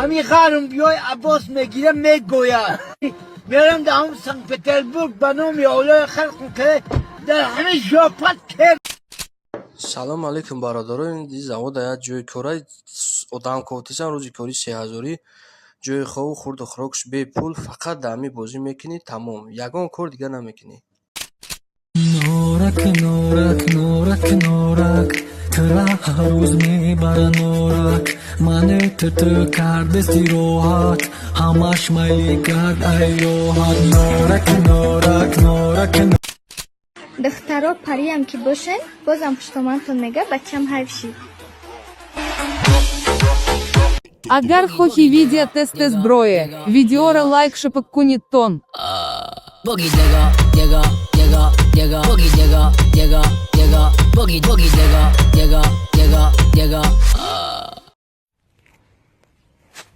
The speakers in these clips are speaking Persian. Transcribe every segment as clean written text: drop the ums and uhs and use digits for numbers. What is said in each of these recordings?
همین خرم بیای عباس میگیره میگوید میرم در همون سنت پترزبورگ به نام اولای خلق که در همه ژاپن کرد. салом алейкум бародарои завод як ҷои кора одам кофтисан рӯзи кори 3000 ҷои хову хурду хӯрокш бепул фақат дар ҳамин бозӣ мекунӣ тамом ягон кор дига намекунӣ. نورک نورک نورک نورک ترا هر روز میبره نورک من تو کرده استراحت همش میلی کرد ای راحت نورک نورک نورک دخترها پریم که باشن بازم پشتمانتون میگه بچم حیف شید. Агар хоче видео тести зброї, відеора лайк шепаккунит тон. Boogie digger, digger, digger, digger, boogie digger, digger, digger, boogie digger, digger, digger, digger.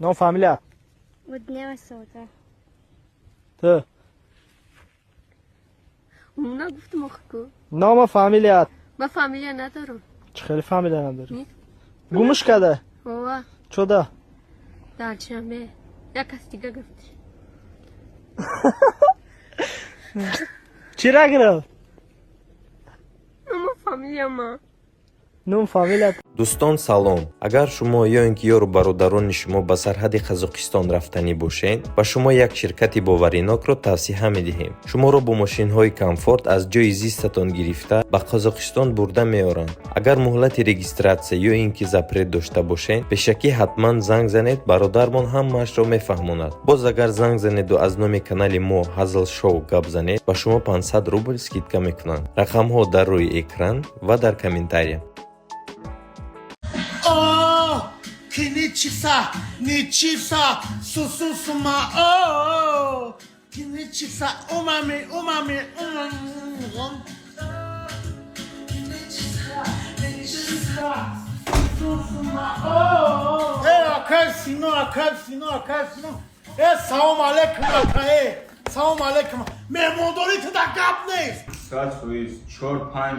No familia. Вот днева сота. Ты. اونا گفتم آخه نام فامیلیت. با فامیلیا ندارم. چه خیلی فامیلی نداری؟ گمش کده؟ اوه چوده؟ در چمه یک کس دیگه گفتش. چی را گرفت؟ اما فامیلیا ما نام فامیلیت. дӯстон салом, агар шумо ё ин ки ёру бародарони шумо ба сарҳади қазоқистон рафтанӣ бошед ба шумо як ширкати боваринокро тавсиҳа медиҳем. Шуморо бо мошинҳои комфорт аз ҷои зистатон гирифта ба қазоқистон бурда меоранд. Агар муҳлати регистратсия ё ин ки запрет дошта бошед бешакӣ ҳатман занг занед, бародармон ҳамаашро мефаҳмонад. Боз агар занг занеду аз номи канали мо Hazal Show гап занед ба шумо 500 рубл скидка мекунанд. Рақамҳо дар рӯи экран ва дар комментария. که نیچیسا سوسوسما اوه که نیچیسا اومامی سوسوسما اوه اکرسینو سلام علیکم اکای سلام علیکم مهمانداری تو در گپ نیست ساعت خویز 4-5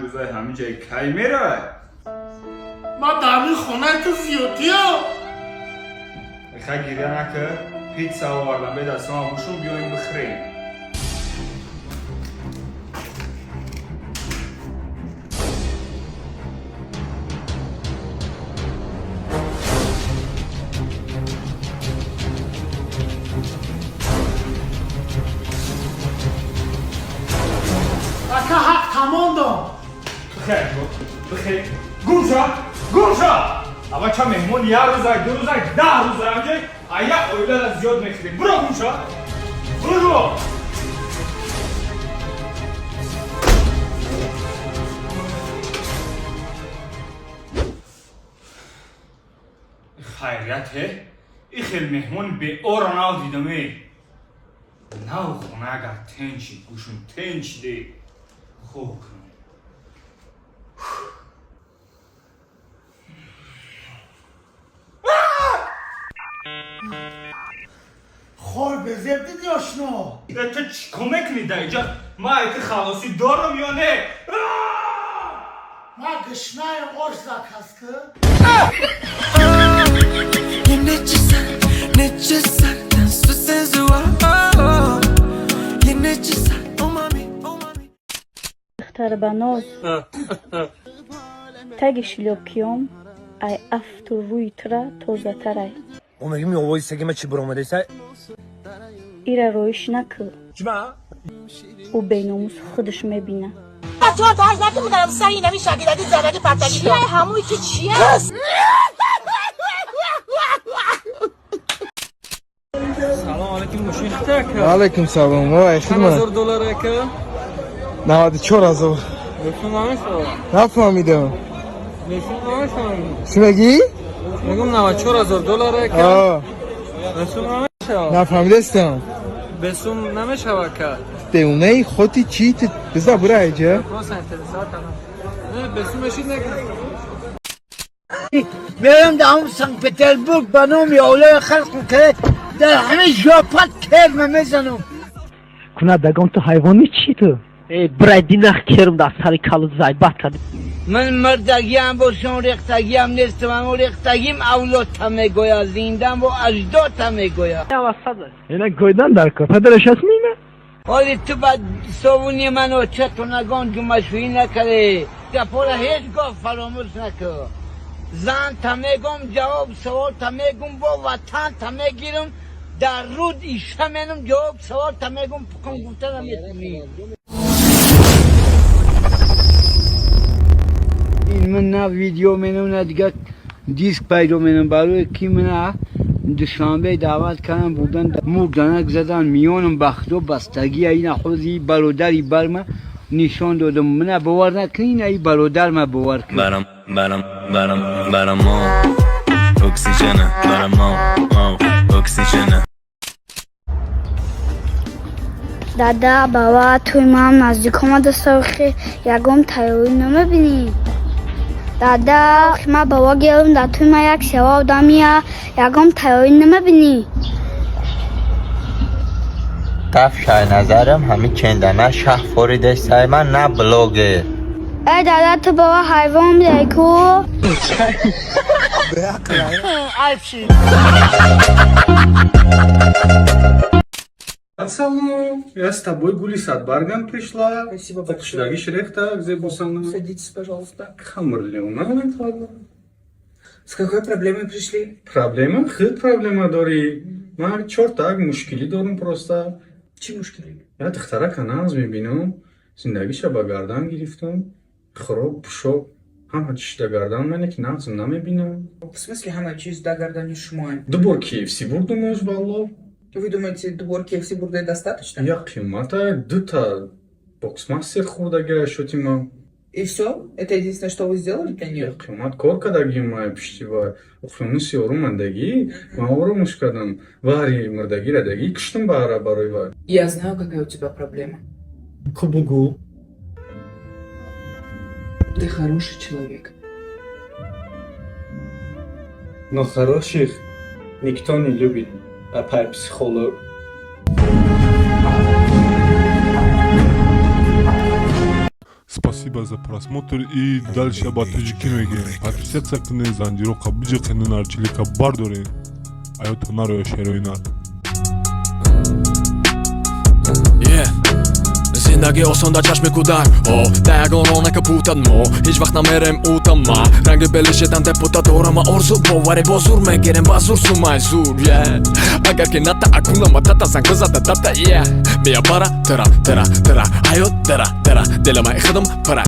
روزه همه جای کی میره ما دمی خونه تو زیادی ها میخوای گیره نکه پیتزا آوردم به دست ما بوشون بیاییم بخوریم اکا حق تمام دام بخیر گوشا اما چه مهمون یه روزه 2 روزه 10 روزه همجه ایا اویلر زیاد میخوریم برو گوشا برو خیریته این خیلی مهمون به اورانال دیدمه نو خونه اگر تنچی گوشون تنچ دی خوب کنم خور به زب دیدی آشنا تو چی کمک میده اینجا ما ایت خلاصی دارم یا نه ما گشنایم ارزاک هست که دختر بناز تگ شلوکیوم ای افتر روی ترا توزه ترای او میگی می آوازی سگی ما چی برامده سای ایره رویش نکو جمع او بیناموس خودش میبینه تو تا هر زدی بودم سر این نمی شاگردی زدی پرتگی چیه هموی که چیه سلام علیکم مشین اختیار علیکم سلام وای خدمت $1000 که 94,000 نشون نمیشه نفهمیدم نشون نمیشه چی میگی؟ میگم $94,000 که نشون نمیشه نفهمیدستم بسوم نمیشه که دیونه خودی چی تو بزا برای اینجا نه بسوم اشید نکن میرم در همون سنت پترزبورگ به نام اولای خلق که در همه ژاپن کرم میزنم کنه دگم تو حیوانی چی تو؟ برای دینخ کرم در سری کالو زای بات کردی من مردگیم باشم ریختگیم نیستم اما ریختگیم اولاد میگویا زیندم و اجداد میگویا اینا گویدن در که پدرش هست مینه ولی تو بعد صابونی منو چطور نگان جمعشویی نکره گپورا هیچ گفت فراموش نکر زن تمیگم جواب سوال تمیگم با وطن تمیگیرم در رود ایشه منم جواب سوال تمیگم پکم گفتنم یتمی این من نه ویدیو منم نه دیگه دیسک پیدا منم برای کی من دوشنبه دعوت کردم بودن مردنک زدن میانم بخت و بستگی این خودی برادری برم نشان دادم من باور نکنین ای برادر ما باور کن برم اکسیژن اکسیژن دادا بابا توی ما هم نزدیک آمده سرخی یکم تیاری نمیبینی دادا ما بابا گرم در توی ما یک سوا آدمیه یکم تیاری نمیبینی تفشای نظرم همین چندمه شه فوریده سای من نه بلوگه ای دادا تو بابا حیوان بیکو Салам, я с тобой гули с Адбаргом пришла. Спасибо большое. Где был со мной? Садитесь, пожалуйста. Хамрлеуна. С какой проблемой пришли? Проблема? Хит проблема дори. Мар чортак мушкили дорум просто. Чи мушкили? Я духтара каназ мебинам. Зиндагиша ба гардан гирифтам. Хроб, пушоб. Ҳама чиш да гардан мене ки нағзм намебинам. В смысле ҳама чиз да гардани шумо? Дубор KFC бурдум оз валло. Вы думаете, двор KFC бурда достаточно? Я қимата дута боксмастер хурдага шотима. И все? Это единственное, что вы сделали для нее? Қимат коркадаги май пиштива. Ухлумуси орумандаги. Ма орумуш кадам. Вари мурдаги радаги киштум бара барои ва. Я знаю, какая у тебя проблема. Кубугу. Ты хороший человек. Но хороших никто не любит. Опять психолог. Спасибо за просмотр и дальше об Таджикиноге. Подписаться к ней Зандирока Биджаканы Нарчилика Бардори. А это Наро Шероинат. زندگی آسان در چشم کودک دگانانه که پوتد ما هیچ وقت نمیرم اوتم ما رنگ بلی شدن تپوتا دارم آرزو باوری با زور میگیرم با زور سومای زور اگر که نتا اکونا ما تتا زنگ بزده تتا بیا برا ترا حیات درا دل ما اخدم پرا